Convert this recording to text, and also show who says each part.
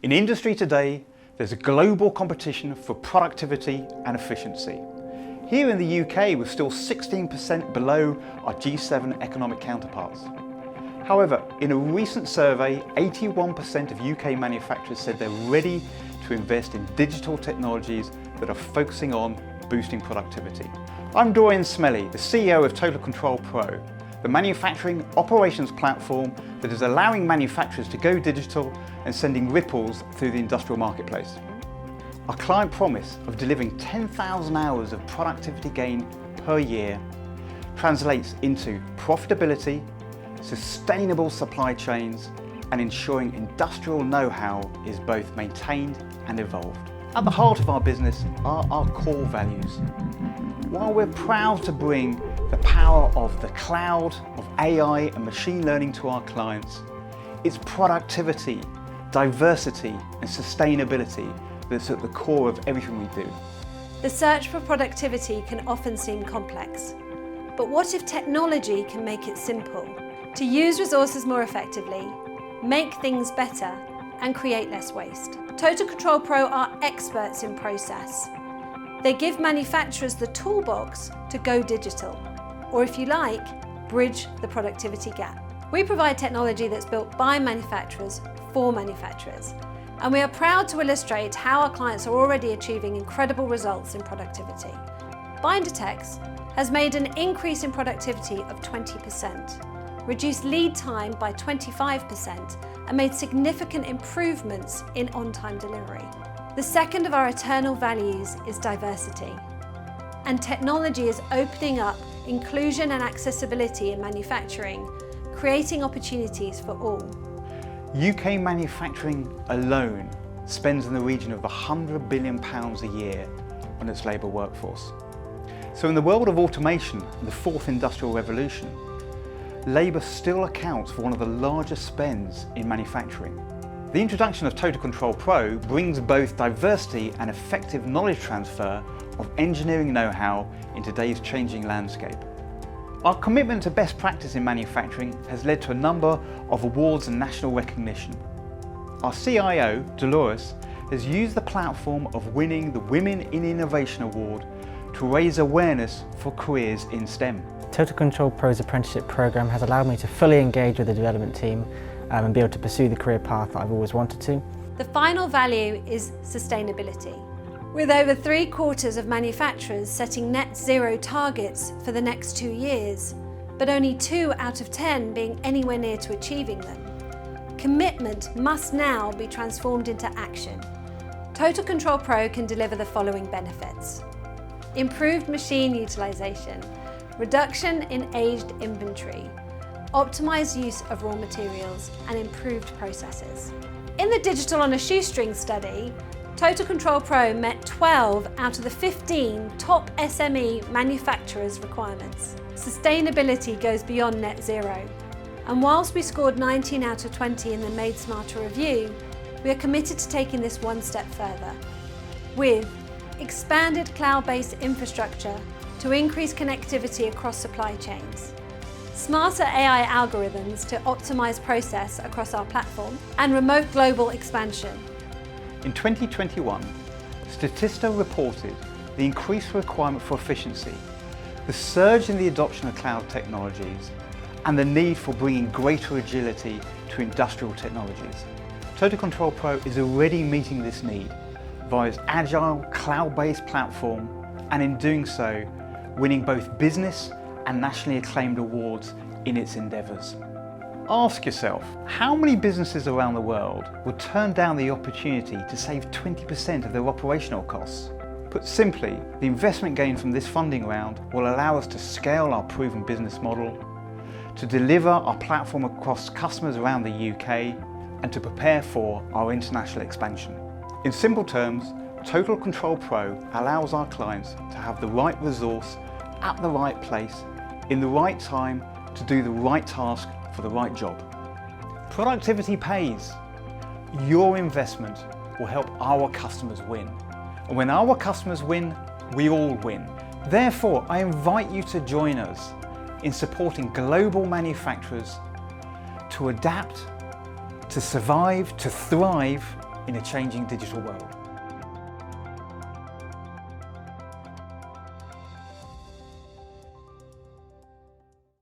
Speaker 1: In industry today, there's a global competition for productivity and efficiency. Here in the UK, we're still 16% below our G7 economic counterparts. However, in a recent survey, 81% of UK manufacturers said they're ready to invest in digital technologies that are focusing on boosting productivity. I'm Dorian Smelly, the CEO of TotalControlPro, the manufacturing operations platform that is allowing manufacturers to go digital and sending ripples through the industrial marketplace. Our client promise of delivering 10,000 hours of productivity gain per year translates into profitability, sustainable supply chains, and ensuring industrial know-how is both maintained and evolved. At the heart of our business are our core values. While we're proud to bring the power of the cloud, of AI and machine learning to our clients, it's productivity, diversity and sustainability that's at the core of everything we do.
Speaker 2: The search for productivity can often seem complex. But what if technology can make it simple? To use resources more effectively, make things better and create less waste. TotalControlPro are experts in process. They give manufacturers the toolbox to go digital, or if you like, bridge the productivity gap. We provide technology that's built by manufacturers for manufacturers, and we are proud to illustrate how our clients are already achieving incredible results in productivity. BinderTex has made an increase in productivity of 20%, reduced lead time by 25%, and made significant improvements in on-time delivery. The second of our eternal values is diversity, and technology is opening up inclusion and accessibility in manufacturing, creating opportunities for all.
Speaker 1: UK manufacturing alone spends in the region of £100 billion a year on its labour workforce. So in the world of automation, the fourth industrial revolution, labour still accounts for one of the largest spends in manufacturing. The introduction of TotalControlPro brings both diversity and effective knowledge transfer of engineering know-how in today's changing landscape. Our commitment to best practice in manufacturing has led to a number of awards and national recognition. Our CIO, Dolores, has used the platform of winning the Women in Innovation Award to raise awareness for careers in STEM.
Speaker 3: TotalControlPro's apprenticeship programme has allowed me to fully engage with the development team and be able to pursue the career path that I've always wanted to.
Speaker 2: The final value is sustainability. With over 3/4 of manufacturers setting net zero targets for the next 2 years, but only 2 out of 10 being anywhere near to achieving them, commitment must now be transformed into action. TotalControlPro can deliver the following benefits: improved machine utilisation, reduction in aged inventory, optimised use of raw materials and improved processes. In the Digital on a Shoestring study, TotalControlPro met 12 out of the 15 top SME manufacturers' requirements. Sustainability goes beyond net zero, and whilst we scored 19 out of 20 in the Made Smarter review, we are committed to taking this one step further, with expanded cloud-based infrastructure to increase connectivity across supply chains, smarter AI algorithms to optimise process across our platform, and remote global expansion.
Speaker 1: In 2021, Statista reported the increased requirement for efficiency, the surge in the adoption of cloud technologies, and the need for bringing greater agility to industrial technologies. TotalControlPro is already meeting this need via its agile, cloud-based platform, and in doing so, winning both business and nationally acclaimed awards in its endeavours. Ask yourself, how many businesses around the world would turn down the opportunity to save 20% of their operational costs? Put simply, the investment gained from this funding round will allow us to scale our proven business model, to deliver our platform across customers around the UK, and to prepare for our international expansion. In simple terms, TotalControlPro allows our clients to have the right resource at the right place, in the right time, to do the right task for the right job. Productivity pays. Your investment will help our customers win. And when our customers win, we all win. Therefore, I invite you to join us in supporting global manufacturers to adapt, to survive, to thrive, in a changing digital world.